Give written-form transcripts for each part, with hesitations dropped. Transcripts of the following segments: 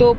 2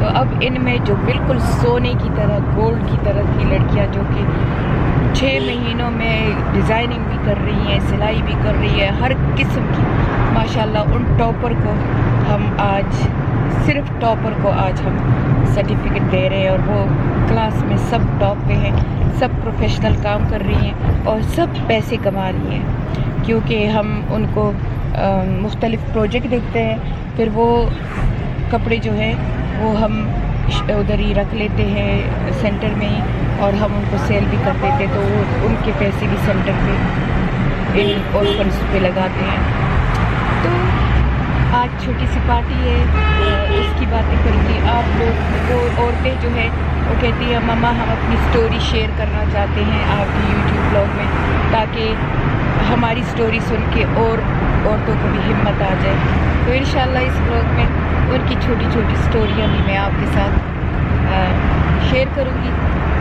تو اب ان میں جو بالکل سونے کی طرح گولڈ کی طرح تھی لڑکیاں جو کہ 6 مہینوں میں ڈیزائننگ بھی کر رہی ہیں, سلائی بھی کر رہی ہے, ہر قسم کی ماشاءاللہ. ان ٹاپر کو ہم آج صرف ٹاپر کو آج ہم سرٹیفکیٹ دے رہے ہیں, اور وہ کلاس میں سب ٹاپ پہ ہیں, سب پروفیشنل کام کر رہی ہیں اور سب پیسے کما رہی ہیں, کیونکہ ہم ان کو مختلف پروجیکٹ دیکھتے ہیں. پھر وہ کپڑے جو ہے وہ ہم ادھر ہی رکھ لیتے ہیں سینٹر میں ہی, اور ہم ان کو سیل بھی کر دیتے, تو وہ ان کے پیسے بھی سینٹر پہ ان آرفنس پہ لگاتے ہیں. تو آج چھوٹی سی پارٹی ہے, اس کی باتیں کریں گی. آپ لوگ وہ عورتیں جو ہے وہ کہتی ہیں ماما ہم اپنی سٹوری شیئر کرنا چاہتے ہیں آپ کی یوٹیوب بلاگ میں, تاکہ ہماری سٹوری سن کے اور عورتوں کو بھی ہمت آ جائے. تو انشاءاللہ اس بلاگ میں ان کی چھوٹی چھوٹی سٹوریاں بھی میں آپ کے ساتھ شیئر کروں گی.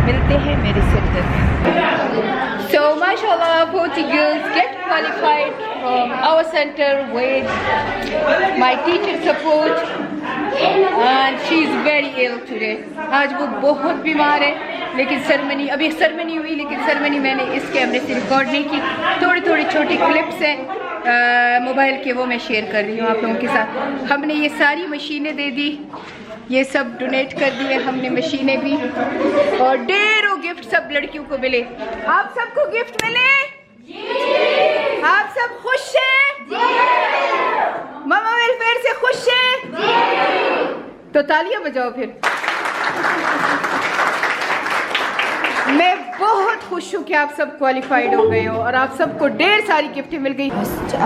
ملتے ہیں میرے سینٹر میں. So mashallah 40 girls get qualified from our center with my teacher support, and she is very ill today. آج وہ بہت بیمار ہے, لیکن سرمنی ابھی سرمنی ہوئی, لیکن سرمنی میں نے اس کیمرے سے ریکارڈ نہیں کی. تھوڑی تھوڑی چھوٹی کلپس ہیں موبائل کے, وہ میں شیئر کر رہی ہوں آپ لوگوں کے ساتھ. ہم نے یہ ساری مشینیں دے دی, یہ سب ڈونیٹ کر دیے ہم نے مشینیں بھی, اور ڈھیروں گفٹ سب لڑکیوں کو ملے. آپ سب کو گفٹ ملے؟ جی. آپ سب خوش ہیں؟ جی. ماما ویلفیئر سے خوش ہیں؟ جی. تو تالیاں بجاؤ پھر. میں بہت خوش ہوں کہ آپ سب کوالیفائڈ ہو گئے ہو اور آپ سب کو ډیر ساری گفٹیں مل گئی.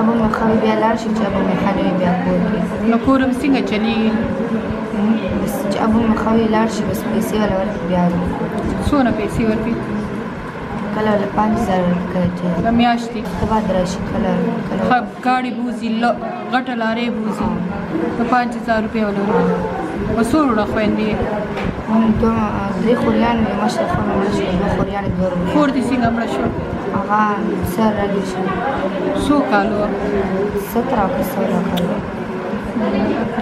ابو مخاوي بیا لاړ شي چې ابو مخاوي بیا کور کې نو کورم څنګه چلیږي؟ بس چې ابو مخاوي لاړ شي بس پیسې ولا ورکړي بیا څونه پیسې ورکړي؟ کله ولا 5000 ورکړي چې د میاشتې ته بعد راشي کله ګاډي بوځي غټه لارې بوځي نو 5000 روپۍ ولا ورکړي. او څو وروڼه خویندې؟ درې خوریانې وې, مشره خور مې مړه شوه, 2 خوریانې 2 وروڼه. خور دې څنګه مړه شوه؟ هغه سر راګیر شوه. څو کالو وه؟ 17 او 16 کالو.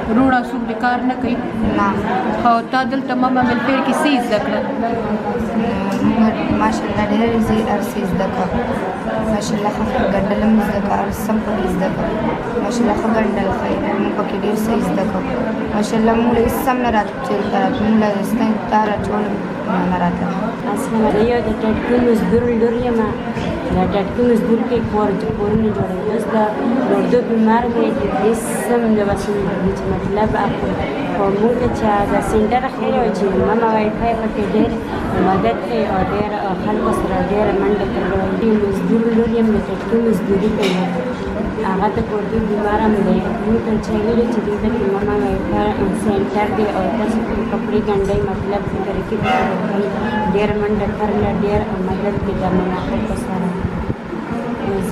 وروڼه څوک دې کار نه کوي؟ نه. او تا دلته ماما ویلفیر کې څه زده کړه؟ ماشاءالله ډېر هر څه زده کړه. ماشاءالله ښه ګنډل هم زده کړه, هر څه پکې زده کړه. ماشاءالله ښه ګنډل ښه موږ پکې ډېر څه زده کړو. ماشاءالله موږ له هېڅ هم نه راته چل راته موږ له ستن تا راچول نه راته. اصلا یو د ټټکو مزدور لور یم, د ټټکو مزدور کې کورونه جوړوي. اوس د ګردو بیمار دی, هېڅ هم د وسیلې لري چې مطلب خو موږ چې د سینټر خیر او چې ماما وایفای پکې ډېر مدد کوي او ډېر خلکو سره ډېره منډه کوي. مزدور لور یم, د ټټکو مزدوري کوي, هغه د ګردو بیمار هم دی. موږ ته چې ویلي چې دلته کې ماما وایفای سینټر دی او تاسو کوم کپړې ګنډئ مطلب طریقې ډېر منډه کړله, ډېر مدد کوي د ماما خلکو سره.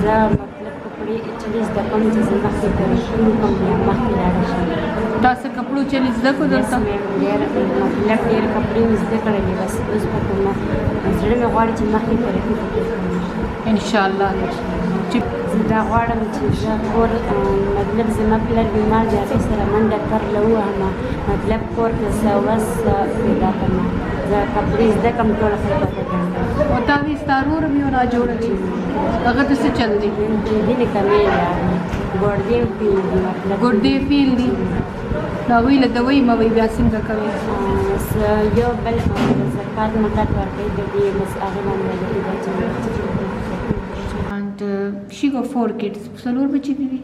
زه مطلب کپړې چلی زده کوم چې زه مخکې کوم شروع کوم بیا مخکې لاړه شم. تاسو کپړو چلی زده کو دلته؟ ډېر مطلب ډېر کپړې مې زده کړلې, بس اوس به کوم زړه مې غواړي چې مخکې طریقې پکې کړم انشاءالله. چې زه دا غواړم چې زه کور مطلب زما پلار بیمار دی, هغې سره منډه کرله ووهمه, مطلب کور کې څه وس پیدا کړم. زه کپړې زده کړم ټول خلکو ته ګنډم. او تا وی ستا ورور هم یو راجوړه دی, هغه ته څه چل دی؟ دینې کمې دی, ګوډې فیل دي مطلب ګردې فیل دي. نو هغوی له دوی مه وی بیا څنګه کوې؟ یو بل زکات مکات ورکوي د دې بس هغې باندې And she got 4 kids. څلور بچي دي؟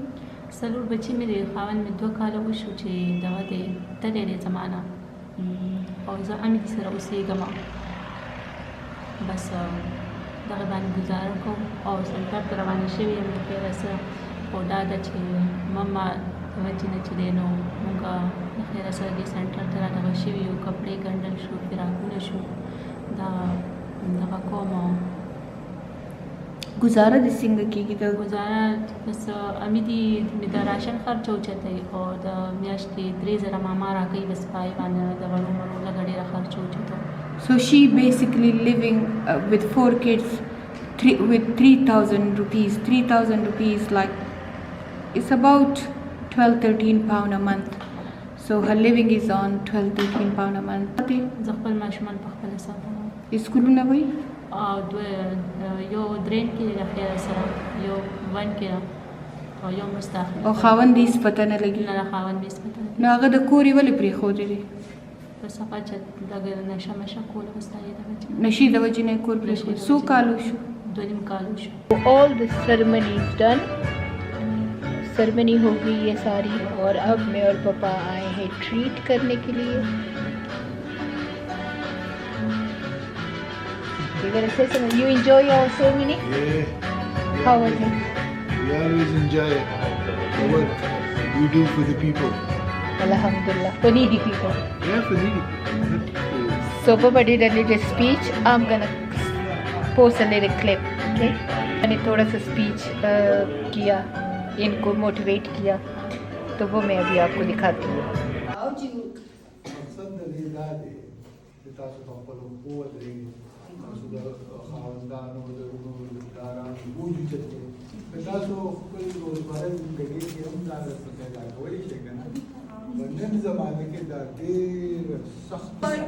څلور بچي مې دي. خاوند مې 2 کاله وشو چې دغه دی تللی دی زمانه, او زه امید سره اوسېږم. بس دغه باندې ګزاره کوم او سنټر ته روانه شوې یم. لپاره څه خو دا ده چې ماما د وجې نه چې دی نو موږ د خیره سره دې سنټر ته رادغه شوي یو, کپړې ګنډل شو, فراقونه شو, دغه کوم. گزاره دې څنګه کېږي؟ د گزاره بس امیدي مې د راشن خرچ اوچتوي او د میاشتې 3000 ماما راکوي, بس پای باندې د غړو مړو لږه ډېره خرچ اوچتو. So she basically living with 4 kids with 3000 rupees. 3000 rupees, like it's about 12-13 pound a month. So her living is on 12-13 pound a month. زه خپل ماشومان په خپله ساتم. اسکولونه وای یو درین کې د خیر سره یو ون کې او یو مستاخر او خاوند دې پته نه لګي نه خاوند مې سپته نو هغه د کوري ولې پرې خو دې په صفه چې دغه نشه مشه کوله وستایي دغه نشي د وجې نه کور پرې خو سو کالو شو 2 کالو شو. all the ceremony is done. Ceremony ہو گئی یہ ساری اور اب میں اور پاپا آئے ہیں ٹریٹ کرنے کے لیے. You enjoy your ceremony? Yeah. How was it? We always enjoy the work we do for the people. Alhamdulillah. For needy people. Yeah, for needy people. So Papa did a little speech. I'm gonna post a little clip. Okay? میں نے تھوڑا سا speech کیا ان کو motivate کیا تو وہ میں ابھی آپ کو دکھاتی ہوں.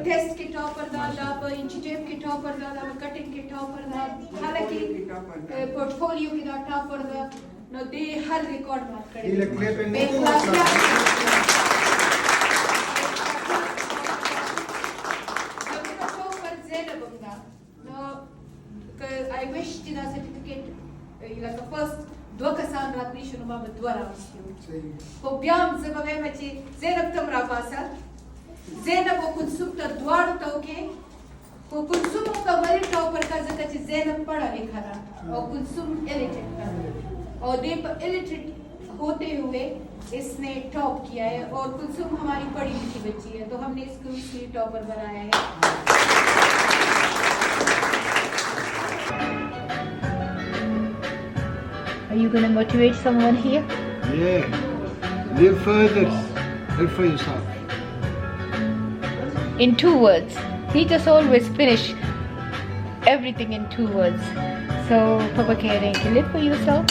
ٹیسٹ کے ٹاپر دا انچیٹیو کے ٹاپر دا کٹنگ کے ٹاپر دا حالانکہ پورٹ فولیو کے دا ٹاپر دا نو دے ہر ریکارڈ مات کرے I wish that certificate like first دو کسان راتنی شنو ما بدو رامستیو خو بیام زبغه مچی زینب تم را پاسا زینب و کنسوم تا دوار تاو که خو کنسوم کا ولی تاو پر کا زکا چی زینب پڑھا لکھا رہا اور کنسوم ایلیٹریٹ کا اور دے پر ایلیٹریٹ ہوتے ہوئے اس نے ٹاپ کیا ہے اور کنسوم ہماری پڑھی لکھی بچی ہے تو ہم نے اس کو اس لیے ٹاپر بنایا ہے. Are you going to motivate someone here? Yeah. Live further. Live for yourself. In 2 words. He just always finish everything in 2 words. So Papa کہہ رہے ہیں کہ live for yourself.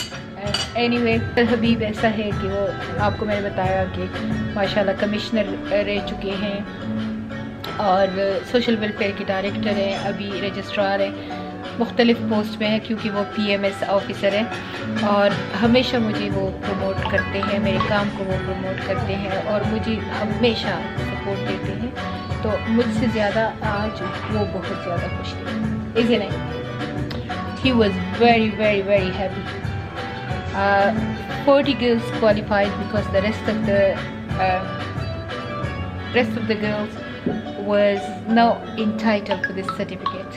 And anyway, حبیب ایسا ہے کہ وہ آپ کو میں نے بتایا کہ ماشاءاللہ کمشنر رہ چکے ہیں اور سوشل ویلفیئر کے ڈائریکٹر ہیں, ابھی رجسٹرار ہیں, مختلف پوسٹ میں ہیں کیونکہ وہ PMS آفیسر ہیں اور ہمیشہ مجھے وہ پروموٹ کرتے ہیں, میرے کام کو وہ پروموٹ کرتے ہیں اور مجھے ہمیشہ سپورٹ دیتے ہیں. تو مجھ سے زیادہ آج وہ بہت زیادہ خوش تھے. Isn't it? He was very, very, very happy. 40 girls qualified because the rest of the girls was not entitled to this certificate.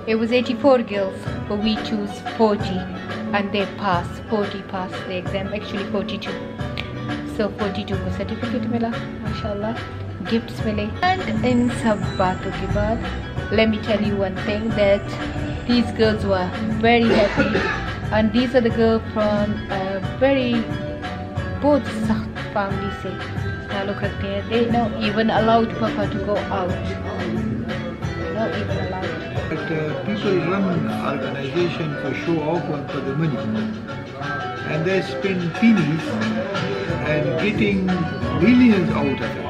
It was 84 girls, but we choose 40 and they passed. 40 passed the exam, actually 42. So 42 کو certificate ملا, ماشاءاللہ, gifts ملے. And in سب باتوں کے بعد, let me tell you one thing that these girls were very happy and these are the girls from very بہت سخت family سے تعلق رکھتے ہیں. They not even allowed Papa to go out. Not even allowed. But people run organization for show off and for the money. And they spend pennies and getting millions out of it.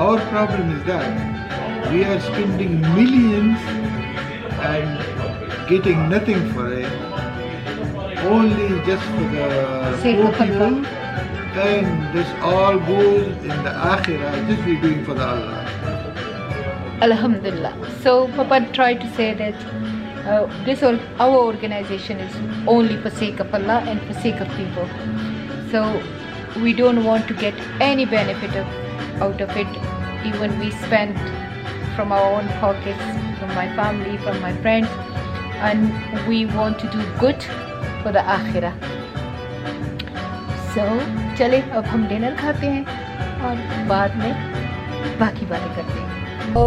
Our problem is that we are spending millions and getting nothing for it. Only just for the poor people. And this all goes in the akhirah, just we're doing for the Allah. Alhamdulillah. So Papa tried to say that our organization is only for sake of Allah and for sake of people. So we don't want to get any benefit out of it. Even we spend from our own pockets, from my family, from my friends, and we want to do good for the akhirah. So چلے اب ہم dinner کھاتے ہیں اور بعد میں باقی باتیں کرتے ہیں. تو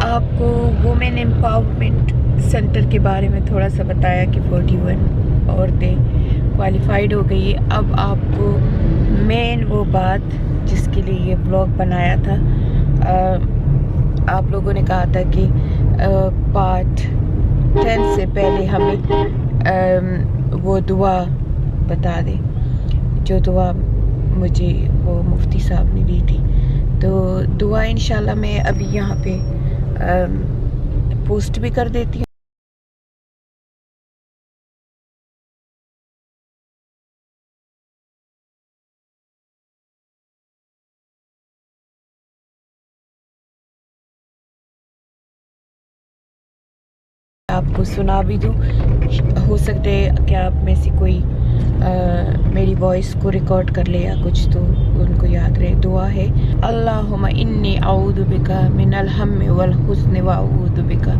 آپ کو وومن امپاورمنٹ سینٹر کے بارے میں تھوڑا سا بتایا کہ 41 عورتیں کوالیفائیڈ ہو گئی. اب آپ کو مین وہ بات جس کے لیے یہ بلاگ بنایا تھا, آپ لوگوں نے کہا تھا کہ پارٹ 10 سے پہلے ہمیں وہ دعا بتا دیں جو دعا مجھے وہ مفتی صاحب نے دی تھی. دعا انشاءاللہ میں ابھی یہاں پہ پوسٹ بھی کر دیتی ہوں. آپ کو سنا بھی دوں, ہو سکتا ہے کہ آپ میں سے کوئی میری وائس کو ریکارڈ کر لے یا کچھ, تو ان کو یاد رہے. دعا ہے اللہم انی اعوذ بکا من الہم والحزن واعوذ بکا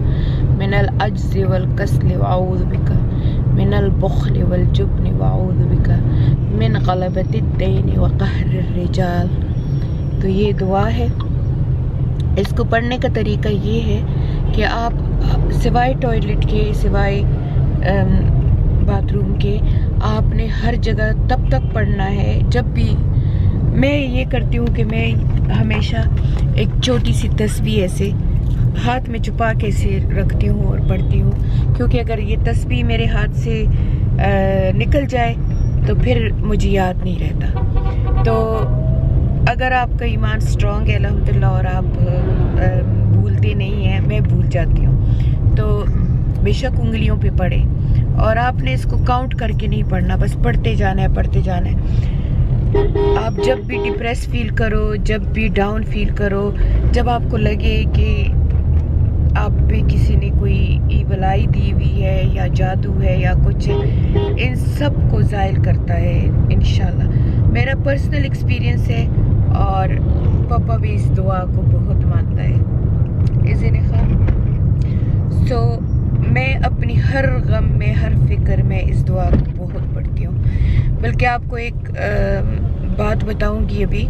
من العجز والکسل واعوذ بکا من البخل والجبن واعوذ بکا من غلبۃ الدین وقہر الرجال. تو یہ دعا ہے. اس کو پڑھنے کا طریقہ یہ ہے کہ آپ سوائے ٹوائلٹ کے, سوائے باتھ روم کے, آپ نے ہر جگہ تب تک پڑھنا ہے جب بھی. میں یہ کرتی ہوں کہ میں ہمیشہ ایک چھوٹی سی تسبیح ایسے ہاتھ میں چھپا کے اسے رکھتی ہوں اور پڑھتی ہوں, کیونکہ اگر یہ تسبیح میرے ہاتھ سے نکل جائے تو پھر مجھے یاد نہیں رہتا. تو اگر آپ کا ایمان اسٹرانگ ہے الحمدللہ اور آپ بھولتے نہیں ہیں, میں بھول جاتی ہوں, تو بے شک انگلیوں پہ پڑھے. اور آپ نے اس کو کاؤنٹ کر کے نہیں پڑھنا, بس پڑھتے جانا ہے, پڑھتے جانا ہے. آپ جب بھی ڈپریس فیل کرو, جب بھی ڈاؤن فیل کرو, جب آپ کو لگے کہ آپ پہ کسی نے کوئی ایول آئی دی ہوئی ہے یا جادو ہے یا کچھ, ان سب کو زائل کرتا ہے انشاءاللہ. میرا پرسنل ایکسپیرینس ہے اور پاپا بھی اس دعا کو بہت مانتا ہے. سو میں اپنی ہر غم میں, ہر فکر میں اس دعا کو بہت پڑھتی ہوں. بلکہ آپ کو ایک بات بتاؤں گی ابھی.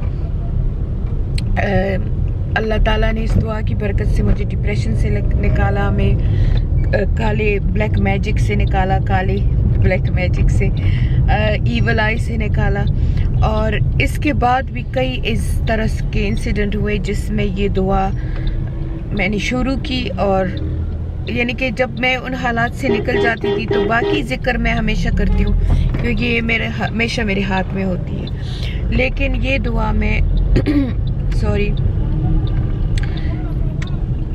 اللہ تعالیٰ نے اس دعا کی برکت سے مجھے ڈپریشن سے نکالا, میں کالے بلیک میجک سے نکالا, کالے بلیک میجک سے, ایول آئی سے نکالا. اور اس کے بعد بھی کئی اس طرح کے انسیڈنٹ ہوئے جس میں یہ دعا میں نے شروع کی, اور یعنی کہ جب میں ان حالات سے نکل جاتی تھی تو باقی ذکر میں ہمیشہ کرتی ہوں کیونکہ یہ ہمیشہ میرے ہاتھ میں ہوتی ہے. لیکن یہ دعا میں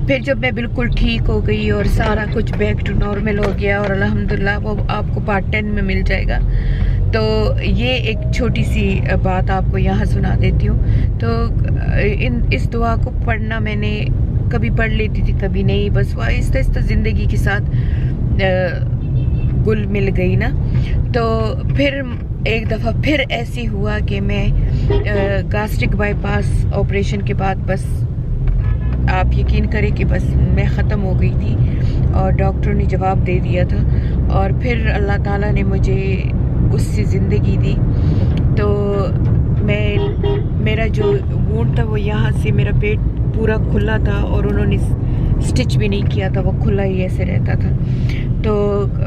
پھر جب میں بالکل ٹھیک ہو گئی اور سارا کچھ بیک ٹو نارمل ہو گیا, اور الحمدللہ وہ آپ کو پارٹ 10 میں مل جائے گا, تو یہ ایک چھوٹی سی بات آپ کو یہاں سنا دیتی ہوں. تو اس دعا کو پڑھنا میں نے کبھی پڑھ لیتی تھی, کبھی نہیں, بس وہ آہستہ آہستہ زندگی کے ساتھ گل مل گئی نا. تو پھر ایک دفعہ پھر ایسی ہوا کہ میں گاسٹرک بائی پاس آپریشن کے بعد بس آپ یقین کریں کہ بس میں ختم ہو گئی تھی, اور ڈاکٹر نے جواب دے دیا تھا. اور پھر اللہ تعالیٰ نے مجھے اس سے زندگی دی. تو میرا جو وونڈ تھا وہ یہاں سے, میرا پیٹ پورا کھلا تھا اور انہوں نے سٹچ بھی نہیں کیا تھا, وہ کھلا ہی ایسے رہتا تھا. تو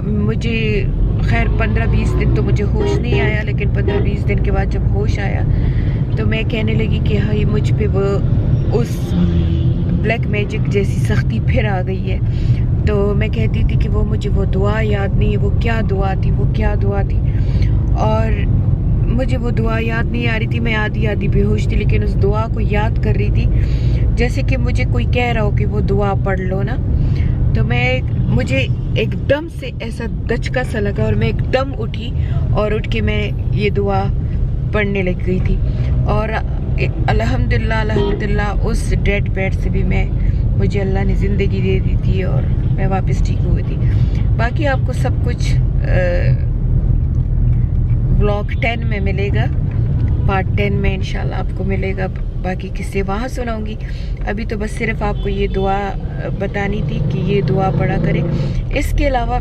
مجھے خیر 15-20 دن تو مجھے ہوش نہیں آیا, لیکن 15-20 دن کے بعد جب ہوش آیا تو میں کہنے لگی کہ ہائی مجھ پہ وہ اس بلیک میجک جیسی سختی پھر آ گئی ہے. تو میں کہتی تھی کہ وہ مجھے وہ دعا یاد نہیں ہے, وہ کیا دعا تھی, وہ کیا دعا تھی. اور مجھے وہ دعا یاد نہیں آ رہی تھی, میں آدھی بے ہوش تھی, لیکن اس دعا کو یاد کر رہی تھی جیسے کہ مجھے کوئی کہہ رہا ہو کہ وہ دعا پڑھ لو نا. تو مجھے ایک دم سے ایسا دچکا سا لگا اور میں ایک دم اٹھی, اور اٹھ کے میں یہ دعا پڑھنے لگ گئی تھی. اور الحمدللہ اس ڈیڈ بیڈ سے بھی مجھے اللہ نے زندگی دے دی تھی اور میں واپس ٹھیک ہوئی تھی. باقی آپ کو سب کچھ بلاگ 10 میں ملے گا, پارٹ 10 میں انشاءاللہ آپ کو ملے گا. باقی قصے وہاں سناؤں گی. ابھی تو بس صرف آپ کو یہ دعا بتانی تھی کہ یہ دعا پڑھا کرے. اس کے علاوہ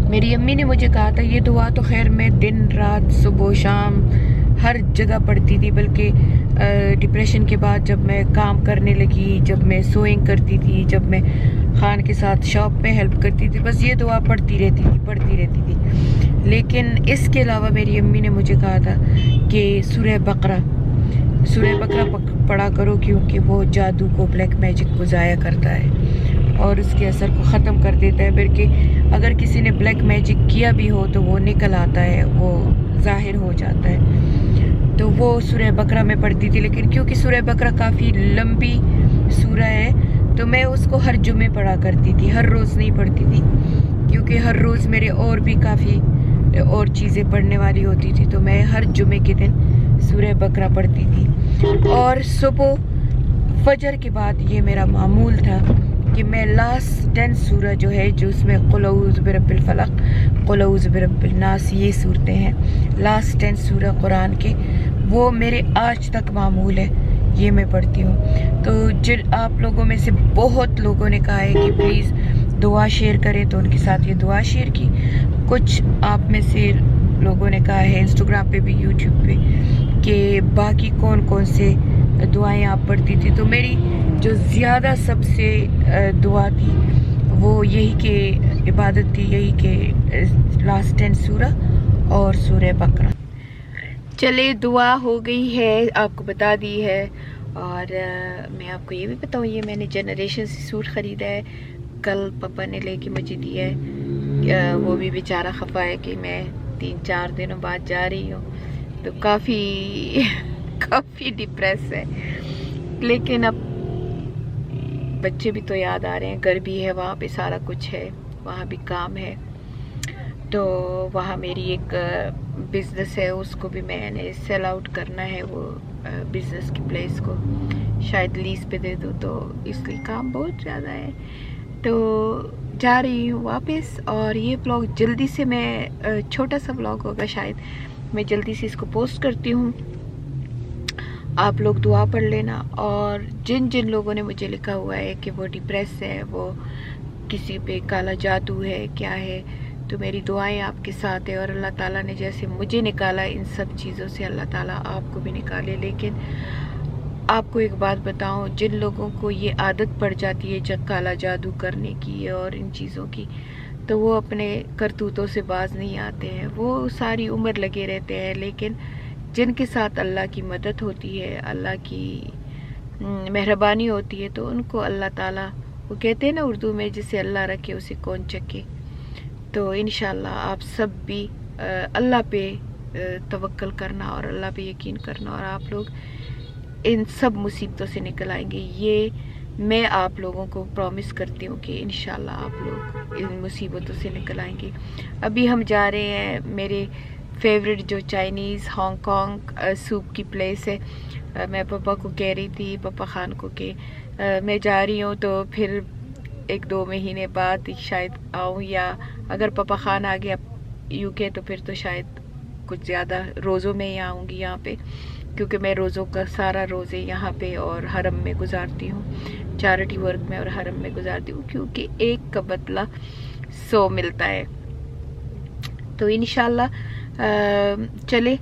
میری امی نے مجھے کہا تھا, یہ دعا تو خیر میں دن رات صبح و شام ہر جگہ پڑھتی تھی, بلکہ ڈپریشن کے بعد جب میں کام کرنے لگی, جب میں سوئنگ کرتی تھی, جب میں خان کے ساتھ شاپ میں ہیلپ کرتی تھی, بس یہ دعا پڑھتی رہتی تھی. لیکن اس کے علاوہ میری امی نے مجھے کہا تھا کہ سورہ بقرہ پڑھا کرو, کیونکہ وہ جادو کو, بلیک میجک کو ضائع کرتا ہے اور اس کے اثر کو ختم کر دیتا ہے. بلکہ اگر کسی نے بلیک میجک کیا بھی ہو تو وہ نکل آتا ہے, وہ ظاہر ہو جاتا ہے. تو وہ سورہ بقرہ میں پڑھتی تھی، لیکن کیونکہ سورہ بقرہ کافی لمبی سورہ ہے تو میں اس کو ہر جمعے پڑھا کرتی تھی، ہر روز نہیں پڑھتی تھی، کیونکہ ہر روز میرے اور بھی کافی اور چیزیں پڑھنے والی ہوتی تھی، تو میں ہر جمعے کے دن سورہ بقرہ پڑھتی تھی۔ اور صبح فجر کے بعد یہ میرا معمول تھا کہ میں لاسٹ 10 سورہ جو ہے، جو اس میں قل اعوذ برب الفلق، قل اعوذ برب الناس، یہ صورتیں ہیں لاسٹ 10 سورہ قرآن کے، وہ میرے آج تک معمول ہے، یہ میں پڑھتی ہوں۔ تو جن آپ لوگوں میں سے بہت لوگوں نے کہا ہے کہ پلیز دعا شیئر کریں، تو ان کے ساتھ یہ دعا شیئر کی۔ کچھ آپ میں سے لوگوں نے کہا ہے انسٹاگرام پہ بھی، یوٹیوب پہ، کہ باقی کون کون سے دعائیں آپ پڑھتی تھی، تو میری جو زیادہ سب سے دعا تھی وہ یہی کہ عبادت تھی، یہی کہ لاسٹ 10 سورہ اور سورہ بقرہ۔ چلے دعا ہو گئی ہے، آپ کو بتا دی ہے، اور میں آپ کو یہ بھی بتاؤں، یہ میں نے جنریشن سے سوٹ خریدا ہے، کل پاپا نے لے کے مجھے دیا ہے، وہ بھی بیچارہ خفا ہے کہ میں 3-4 دنوں بعد جا رہی ہوں، تو کافی ڈپریس ہے، لیکن اب بچے بھی تو یاد آ رہے ہیں، گھر بھی ہے، وہاں پہ سارا کچھ ہے، وہاں بھی کام ہے، تو وہاں میری ایک بزنس ہے، اس کو بھی میں نے سیل آؤٹ کرنا ہے، وہ بزنس کی پلیس کو شاید لیز پہ دے دوں، تو اس لیے کام بہت زیادہ ہے، تو جا رہی ہوں واپس۔ اور یہ ولاگ جلدی سے میں چھوٹا سا ولاگ ہوگا، شاید میں جلدی سے اس کو پوسٹ کرتی ہوں، آپ لوگ دعا پڑھ لینا۔ اور جن لوگوں نے مجھے لکھا ہوا ہے کہ وہ ڈپریس ہے، وہ کسی پہ کالا جادو ہے، کیا ہے، تو میری دعائیں آپ کے ساتھ ہے، اور اللہ تعالیٰ نے جیسے مجھے نکالا ان سب چیزوں سے، اللہ تعالیٰ آپ کو بھی نکالے۔ لیکن آپ کو ایک بات بتاؤں، جن لوگوں کو یہ عادت پڑ جاتی ہے کالا جادو کرنے کی اور ان چیزوں کی، تو وہ اپنے کرتوتوں سے باز نہیں آتے ہیں، وہ ساری عمر لگے رہتے ہیں، لیکن جن کے ساتھ اللہ کی مدد ہوتی ہے، اللہ کی مہربانی ہوتی ہے، تو ان کو اللہ تعالیٰ، وہ کہتے ہیں نا اردو میں، جسے اللہ رکھے اسے کون چکے۔ تو انشاءاللہ آپ سب بھی اللہ پہ توکل کرنا اور اللہ پہ یقین کرنا، اور آپ لوگ ان سب مصیبتوں سے نکل آئیں گے، یہ میں آپ لوگوں کو پرومس کرتی ہوں کہ انشاءاللہ آپ لوگ ان مصیبتوں سے نکل آئیں گے۔ ابھی ہم جا رہے ہیں میرے فیوریٹ جو چائنیز ہانگ کانگ سوپ کی پلیس ہے، میں پاپا کو کہہ رہی تھی، پاپا خان کو، کہ میں جا رہی ہوں تو پھر 1-2 مہینے بعد شاید آؤں، یا اگر پاپا خان آ گیا UK تو پھر تو شاید کچھ زیادہ روزوں میں ہی آؤں گی یہاں پہ، کیونکہ میں روزوں کا سارا روزے یہاں پہ اور حرم میں گزارتی ہوں، چیریٹی ورک میں اور حرم میں گزارتی ہوں، کیونکہ ایک کا بدلہ 100 ملتا ہے۔ تو انشاءاللہ چلے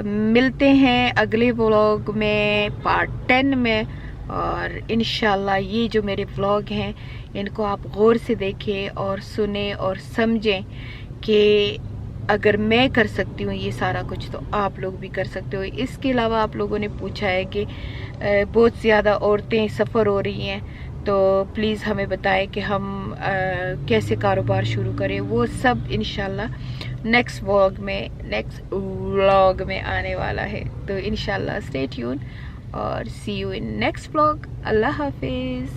ملتے ہیں اگلے ولاگ میں، پارٹ 10 میں، اور انشاءاللہ یہ جو میرے ولاگ ہیں ان کو آپ غور سے دیکھیں اور سنیں اور سمجھیں کہ اگر میں کر سکتی ہوں یہ سارا کچھ تو آپ لوگ بھی کر سکتے ہو۔ اس کے علاوہ آپ لوگوں نے پوچھا ہے کہ بہت زیادہ عورتیں سفر ہو رہی ہیں، تو پلیز ہمیں بتائیں کہ ہم کیسے کاروبار شروع کریں، وہ سب انشاءاللہ نیکسٹ ولاگ میں آنے والا ہے، تو انشاءاللہ اسٹے ٹیون اور سی یو ان نیکسٹ ولاگ۔ اللہ حافظ۔